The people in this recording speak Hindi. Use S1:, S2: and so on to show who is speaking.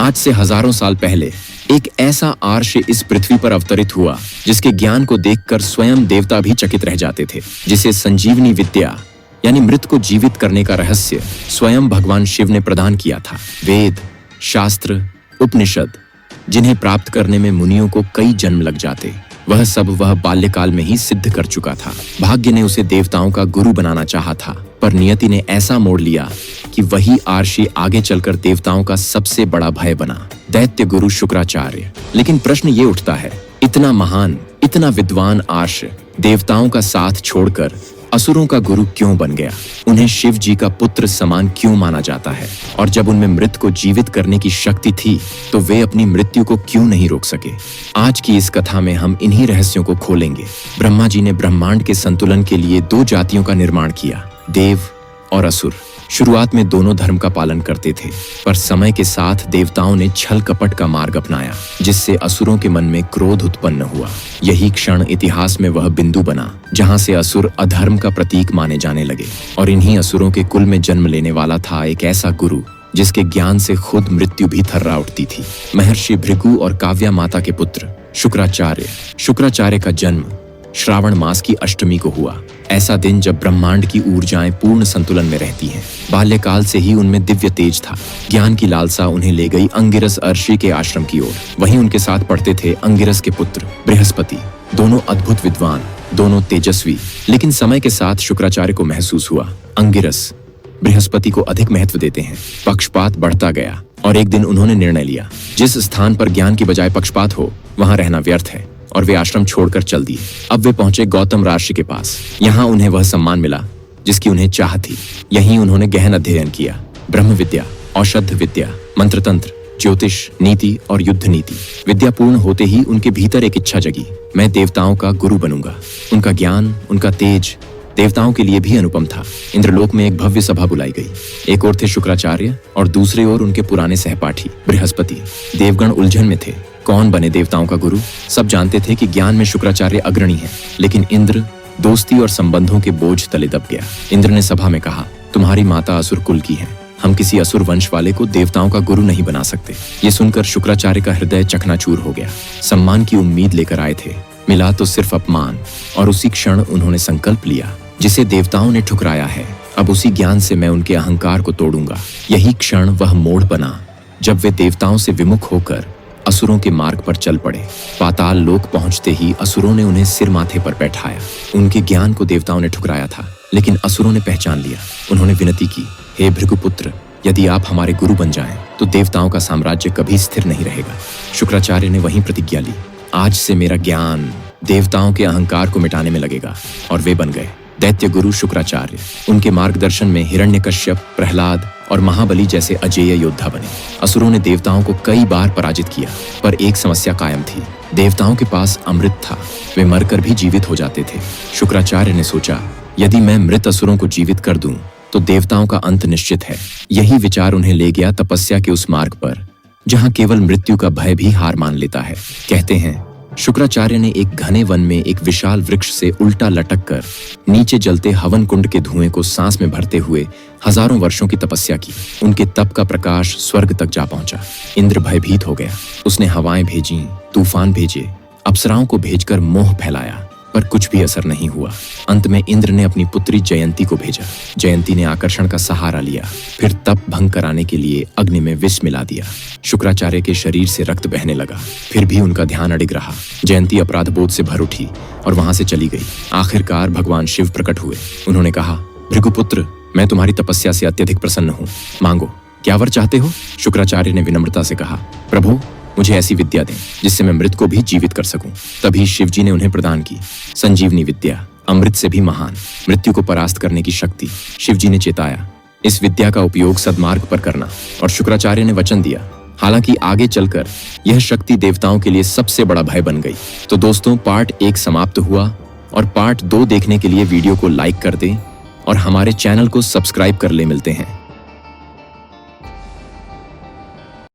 S1: आज से हजारों साल पहले एक ऐसा आर्ष इस पृथ्वी पर अवतरित हुआ जिसके ज्ञान को देखकर स्वयं देवता भी चकित रह जाते थे, जिसे संजीवनी विद्या यानी मृत को जीवित करने का रहस्य स्वयं भगवान शिव ने प्रदान किया था। वेद, शास्त्र, उपनिषद जिन्हें प्राप्त करने में मुनियों को कई जन्म लग जाते, वह सब वह बाल्यकाल में ही सिद्ध कर चुका था। भाग्य ने उसे देवताओं का गुरु बनाना चाहा था, पर नियति ने ऐसा मोड़ लिया कि वही आर्षि आगे चलकर देवताओं का सबसे बड़ा भय बना, दैत्य गुरु शुक्राचार्य। लेकिन प्रश्न ये उठता है, इतना महान, इतना विद्वान आर्ष देवताओं का साथ छोड़कर असुरों का गुरु क्यों बन गया? उन्हें शिव जी का पुत्र समान क्यों माना जाता है? और जब उनमें मृत को जीवित करने की शक्ति थी तो वे अपनी मृत्यु को क्यों नहीं रोक सके? आज की इस कथा में हम इन्हीं रहस्यों को खोलेंगे। ब्रह्मा जी ने ब्रह्मांड के संतुलन के लिए दो जातियों का निर्माण किया, देव और असुर। शुरुआत में दोनों धर्म का पालन करते थे, पर समय के साथ देवताओं ने छल कपट का मार्ग अपनाया, जिससे असुरों के मन में क्रोध उत्पन्न हुआ। यही क्षण इतिहास में वह बिंदु बना जहां से असुर अधर्म का प्रतीक माने जाने लगे। और इन्हीं असुरों के कुल में जन्म लेने वाला था एक ऐसा गुरु जिसके ज्ञान से खुद मृत्यु भी थर्रा उठती थी। महर्षि भृगु और काव्या माता के पुत्र शुक्राचार्य। शुक्राचार्य का जन्म श्रावण मास की अष्टमी को हुआ, ऐसा दिन जब ब्रह्मांड की ऊर्जाएं पूर्ण संतुलन में रहती हैं। बाल्यकाल से ही उनमें दिव्य तेज था। ज्ञान की लालसा उन्हें ले गई अंगिरस अर्षि के आश्रम की ओर। वहीं उनके साथ पढ़ते थे अंगिरस के पुत्र बृहस्पति। दोनों अद्भुत विद्वान, दोनों तेजस्वी। लेकिन समय के साथ शुक्राचार्य को महसूस हुआ, अंगिरस बृहस्पति को अधिक महत्व देते हैं। पक्षपात बढ़ता गया और एक दिन उन्होंने निर्णय लिया, जिस स्थान पर ज्ञान की बजाय पक्षपात हो वहां रहना व्यर्थ है, और वे आश्रम छोड़कर चल दिए। अब वे पहुंचे गौतम ऋषि के पास। यहाँ उन्हें वह सम्मान मिला जिसकी उन्हें चाह थी। यहीं उन्होंने गहन अध्ययन किया, ब्रह्म विद्या, औषध विद्या, मंत्रतंत्र, ज्योतिष, नीति और युद्ध नीति। विद्या पूर्ण होते ही उनके भीतर एक इच्छा जगी, मैं देवताओं का गुरु बनूंगा। उनका ज्ञान, उनका तेज देवताओं के लिए भी अनुपम था। इंद्रलोक में एक भव्य सभा बुलाई गई। एक ओर थे शुक्राचार्य और दूसरे ओर उनके पुराने सहपाठी बृहस्पति। देवगण उलझन में थे, कौन बने देवताओं का गुरु? सब जानते थे कि ज्ञान में शुक्राचार्य अग्रणी हैं, लेकिन इंद्र दोस्ती और संबंधों के बोझ तले दब गया। इंद्र ने सभा में कहा, तुम्हारी माता असुर कुल की है, हम किसी असुर वंश वाले को देवताओं का गुरु नहीं बना सकते। ये सुनकर शुक्राचार्य का हृदय चकनाचूर हो गया। सम्मान की उम्मीद लेकर आए थे, मिला तो सिर्फ अपमान। और उसी क्षण उन्होंने संकल्प लिया, जिसे देवताओं ने ठुकराया है, अब उसी ज्ञान से मैं उनके अहंकार को तोड़ूंगा। यही क्षण वह मोड़ बना जब वे देवताओं से विमुख होकर असुरों के मार्ग पर चल पड़े। पाताल लोक पहुंचते ही असुरों ने उन्हें सिर माथे पर बैठाया। उनके ज्ञान को देवताओं ने ठुकराया था, लेकिन असुरों ने पहचान लिया। उन्होंने विनती की, हे भृगुपुत्र, यदि आप हमारे गुरु बन जाएं, तो देवताओं का साम्राज्य कभी स्थिर नहीं रहेगा। शुक्राचार्य ने वहीं प्रतिज्ञा ली, आज से मेरा ज्ञान देवताओं के अहंकार को मिटाने में लगेगा। और वे बन गए दैत्य गुरु शुक्राचार्य। उनके मार्गदर्शन में हिरण्यकश्यप, प्रहलाद और महाबली जैसे अजेय योद्धा बने। असुरों ने देवताओं को कई बार पराजित किया, पर एक समस्या कायम थी, देवताओं के पास अमृत था, वे मरकर भी जीवित हो जाते थे। शुक्राचार्य ने सोचा, यदि मैं मृत असुरों को जीवित कर दूं, तो देवताओं का अंत निश्चित है। यही विचार उन्हें ले गया तपस्या के उस मार्ग पर जहां केवल मृत्यु का भय भी हार मान लेता है। कहते हैं, शुक्राचार्य ने एक घने वन में एक विशाल वृक्ष से उल्टा लटक कर नीचे जलते हवन कुंड के धुएं को सांस में भरते हुए हजारों वर्षों की तपस्या की। उनके तप का प्रकाश स्वर्ग तक जा पहुंचा। इंद्र भयभीत हो गया। उसने हवाएं भेजी, तूफान भेजे, अप्सराओं को भेजकर मोह फैलाया, पर कुछ भी असर नहीं हुआ। अंत में इंद्र ने अपनी पुत्री जयंती को भेजा। जयंती ने आकर्षण का सहारा लिया, फिर तप भंग कराने के लिए अग्नि में विष मिला दिया। शुक्राचार्य के शरीर से रक्त बहने लगा, फिर भी उनका ध्यान अडिग रहा। जयंती अपराध बोध से भर उठी और वहां से चली गई। आखिरकार भगवान शिव प्रकट हुए। उन्होंने कहा, भृगुपुत्र, मैं तुम्हारी तपस्या से अत्यधिक प्रसन्न हूँ, मांगो, क्या वर चाहते हो? शुक्राचार्य ने विनम्रता से कहा, प्रभु, मुझे ऐसी विद्या दें जिससे मैं मृत को भी जीवित कर सकूं। तभी शिवजी ने उन्हें प्रदान की संजीवनी विद्या, अमृत से भी महान, मृत्यु को परास्त करने की शक्ति। शिवजी ने चेताया, इस विद्या का उपयोग सद्मार्ग पर करना। और शुक्राचार्य ने वचन दिया। हालांकि आगे चलकर यह शक्ति देवताओं के लिए सबसे बड़ा भय बन गई। तो दोस्तों, पार्ट 1 समाप्त हुआ और पार्ट 2 देखने के लिए वीडियो को लाइक कर दें और हमारे चैनल को सब्सक्राइब कर ले। मिलते हैं।